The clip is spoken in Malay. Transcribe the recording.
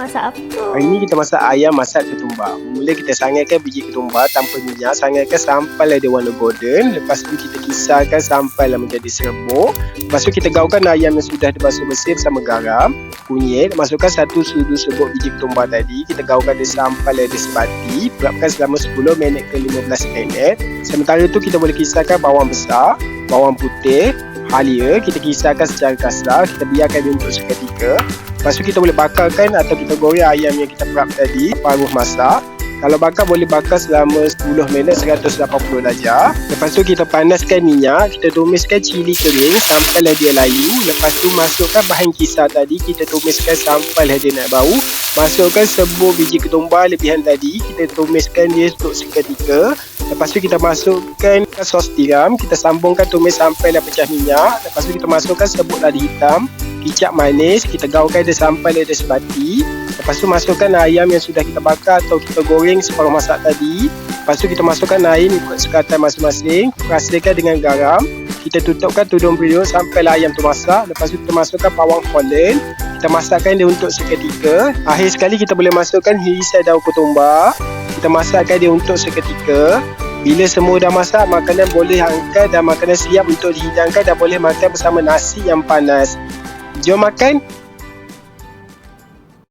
masak apa tu? Hari ni kita masak ayam masak ketumbar. Mula kita sangarkan biji ketumbar tanpa minyak, sangarkan sampailah dia warna golden. Lepas tu kita kisarkan sampailah menjadi serbuk. Lepas tu kita gaulkan ayam yang sudah dibasuh bersih bersama garam, kunyit. Masukkan 1 sudu serbuk biji ketumbar tadi. Kita gaulkan dia sampailah dia sebati. Perapkan selama 10 minit ke 15 minit. Sementara tu kita boleh kisarkan bawang besar, bawang putih, halia. Kita kisarkan secara kasar. Kita biarkan dia untuk seketika. Lepas tu kita boleh bakarkan atau kita goreng ayam yang kita perap tadi paruh masak. Kalau bakar boleh bakar selama 10 minit 180 darjah. Lepas tu kita panaskan minyak, kita tumiskan cili kering sampailah dia layu. Lepas tu masukkan bahan kisar tadi, kita tumiskan sampailah dia nak bau. Masukkan serbuk biji ketumbar lebihan tadi, kita tumiskan dia untuk seketika. Lepas tu kita masukkan sos tiram, kita sambungkan tumis sampailah pecah minyak. Lepas tu kita masukkan serbuk lada hitam, kicap manis, kita gaulkan dia sampailah dia sebati. Lepas tu masukkan ayam yang sudah kita bakar atau kita goreng separuh masak tadi. Lepas tu kita masukkan air ikut sekatan masing-masing. Perasaikan dengan garam. Kita tutupkan tudung periuk sampailah ayam tu masak. Lepas tu kita masukkan bawang holland. Kita masakkan dia untuk seketika. Akhir sekali kita boleh masukkan irisan daun ketumbar. Kita masakkan dia untuk seketika. Bila semua dah masak, makanan boleh angkat dan makanan siap untuk dihidangkan dan boleh makan bersama nasi yang panas. Jom makan!